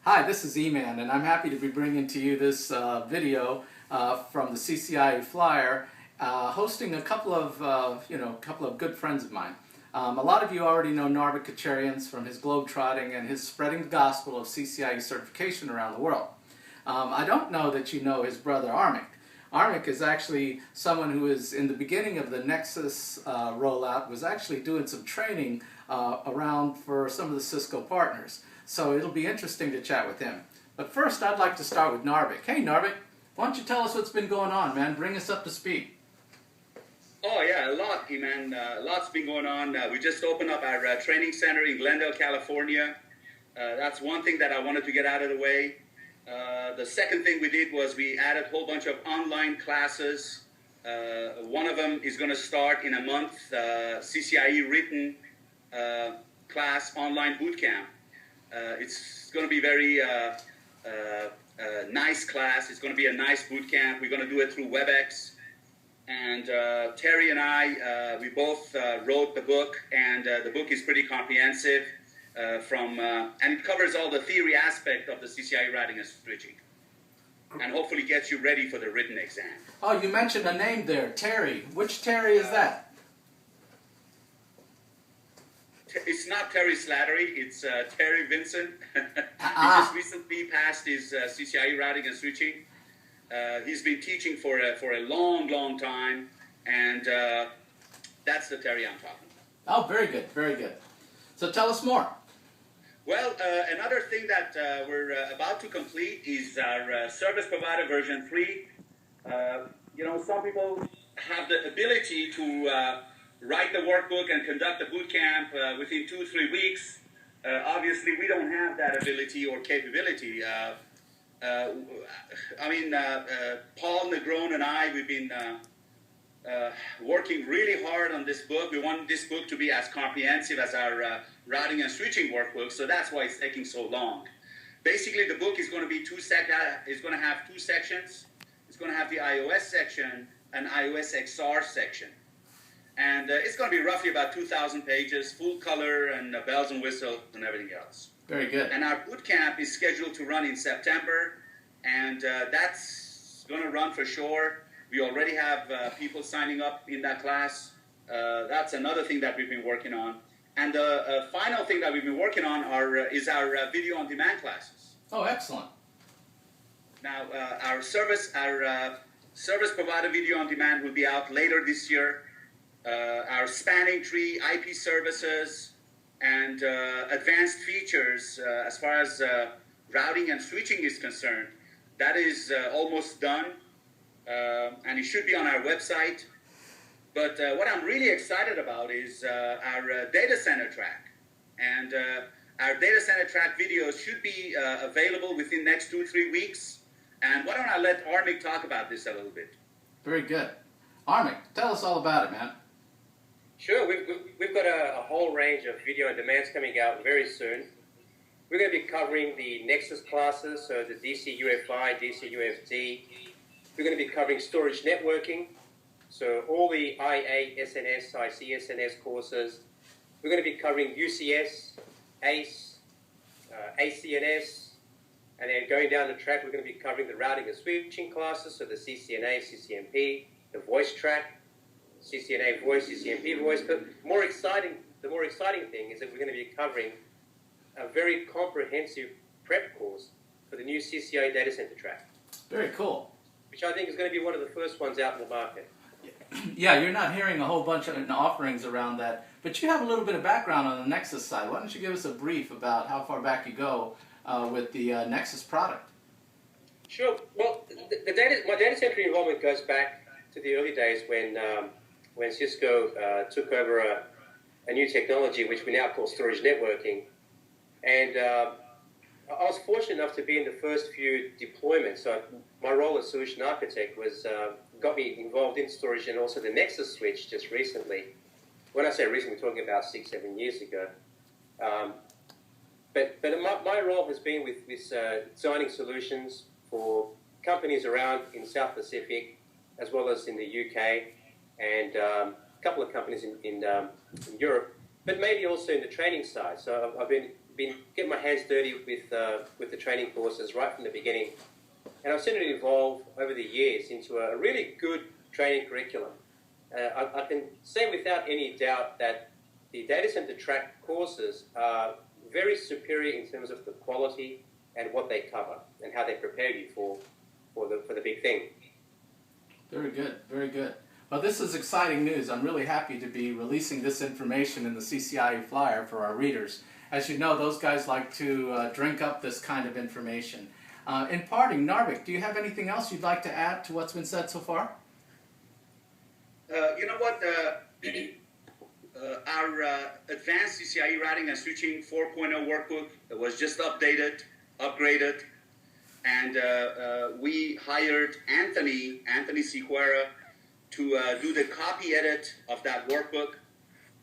Hi, this is Eman, and I'm happy to be bringing to you this video from the CCIE Flyer, hosting a couple of good friends of mine. A lot of you already know Narbik from his globetrotting and his spreading the gospel of CCIE certification around the world. I don't know that you know his brother Armik. Armik is actually someone who is in the beginning of the Nexus rollout, was actually doing some training around for some of the Cisco partners. So it'll be interesting to chat with him. But first I'd like to start with Narbik. Hey Narbik, why don't you tell us what's been going on, man? Bring us up to speed. Oh yeah, a lot, man. Lots been going on. We just opened up our training center in Glendale, California. That's one thing that I wanted to get out of the way. The second thing we did was we added a whole bunch of online classes. One of them is going to start in a month, CCIE written class online bootcamp. It's going to be very nice class. It's going to be a nice bootcamp. We're going to do it through WebEx. And Terry and I, we both wrote the book, and the book is pretty comprehensive. And it covers all the theory aspect of the CCIE routing and switching, and hopefully gets you ready for the written exam. Oh, you mentioned a name there, Terry. Which Terry is that? It's not Terry Slattery, it's Terry Vincent. He just recently passed his CCIE routing and switching. He's been teaching for a long time, and that's the Terry I'm talking about. Oh, very good, very good. So tell us more. Well, another thing that we're about to complete is our service provider version 3. Some people have the ability to write the workbook and conduct the boot camp within 2-3 weeks. Obviously, we don't have that ability or capability. Paul Negron and I, we've been working really hard on this book. We want this book to be as comprehensive as our routing and switching workbook, so that's why it's taking so long. Basically, the book is going to be it's going to have 2 sections. It's going to have the iOS section and iOS XR section. And it's going to be roughly about 2,000 pages, full color and bells and whistles and everything else. Very good. And our boot camp is scheduled to run in September, and that's going to run for sure. We already have people signing up in that class. That's another thing that we've been working on. And the final thing that we've been working on is our video on demand classes. Oh, excellent. Now, our service provider video on demand will be out later this year. Our spanning tree, IP services, and advanced features as far as routing and switching is concerned, that is almost done, and it should be on our website. But what I'm really excited about is our data center track. And our data center track videos should be available within the next 2-3 weeks. And why don't I let Armik talk about this a little bit? Very good. Armik, tell us all about it, man. Sure, we've got a whole range of video on demands coming out very soon. We're going to be covering the Nexus classes, so the DC UFI, DC UFT. We're going to be covering storage networking, so all the IA, SNS, IC, SNS courses. We're going to be covering UCS, ACE, ACNS, and then going down the track, we're going to be covering the routing and switching classes, so the CCNA, CCNP, the voice track, CCNA voice, CCNP voice. But the more exciting thing is that we're going to be covering a very comprehensive prep course for the new CCIE data center track. Very cool. Which I think is going to be one of the first ones out in the market. Yeah, you're not hearing a whole bunch of offerings around that, but you have a little bit of background on the Nexus side. Why don't you give us a brief about how far back you go with the Nexus product? Sure. Well, my data center involvement goes back to the early days when Cisco took over a new technology, which we now call storage networking. And I was fortunate enough to be in the first few deployments. So my role as solution architect got me involved in storage and also the Nexus switch just recently. When I say recently, we're talking about 6-7 years ago. But my role has been with designing solutions for companies around in South Pacific, as well as in the UK, and a couple of companies in Europe, but maybe also in the training side. So I've been been getting my hands dirty with the training courses right from the beginning, and I've seen it evolve over the years into a really good training curriculum. I can say without any doubt that the data center track courses are very superior in terms of the quality and what they cover and how they prepare you for the big thing. Very good, very good. Well, this is exciting news. I'm really happy to be releasing this information in the CCIE Flyer for our readers. As you know, those guys like to drink up this kind of information. In parting, Narbik, do you have anything else you'd like to add to what's been said so far? You know what? Our Advanced CCIE Routing and Switching 4.0 workbook was just updated, upgraded, and we hired Anthony Sequeira to do the copy edit of that workbook,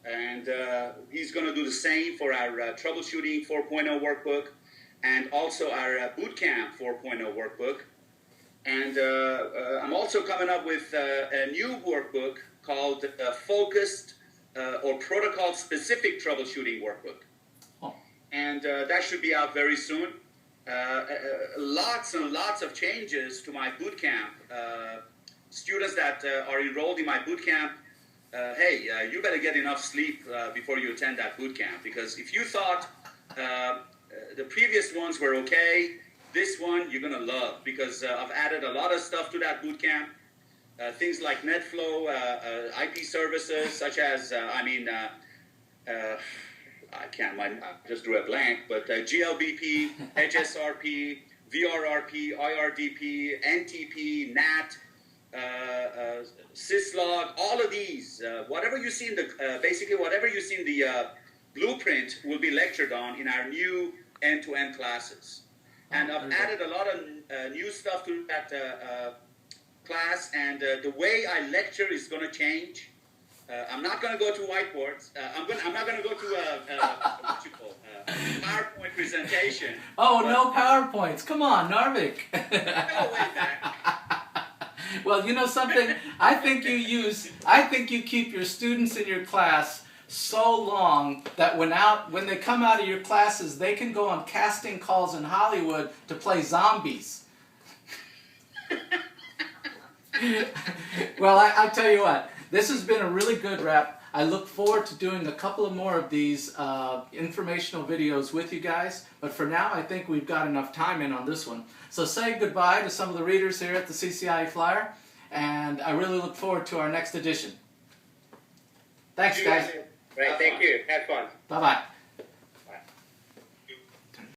and he's going to do the same for our Troubleshooting 4.0 workbook and also our Bootcamp 4.0 workbook. And I'm also coming up with a new workbook called Focused or Protocol-Specific Troubleshooting Workbook. Oh. And that should be out very soon. Lots and lots of changes to my bootcamp. Students that are enrolled in my bootcamp, hey, you better get enough sleep before you attend that bootcamp, because if you thought the previous ones were okay, this one you're going to love, because I've added a lot of stuff to that bootcamp. Things like NetFlow, IP services, such as, I just drew a blank, but GLBP, HSRP, VRRP, IRDP, NTP, NAT, syslog, all of these, whatever you see in the, basically whatever you see in the blueprint will be lectured on in our new end-to-end classes. And I've added a lot of new stuff to that class, and the way I lecture is going to change. I'm not going to go to whiteboards. I'm not going to go to what you call PowerPoint presentation. Oh, no PowerPoints. Come on, Narbik. No way back. Well, you know something? I think you keep your students in your class so long that when they come out of your classes, they can go on casting calls in Hollywood to play zombies. Well, I tell you what, this has been a really good wrap. I look forward to doing a couple of more of these informational videos with you guys, but for now I think we've got enough time in on this one. So say goodbye to some of the readers here at the CCIE Flyer, and I really look forward to our next edition. Thanks, guys. Great, thank you. Have fun. Bye-bye.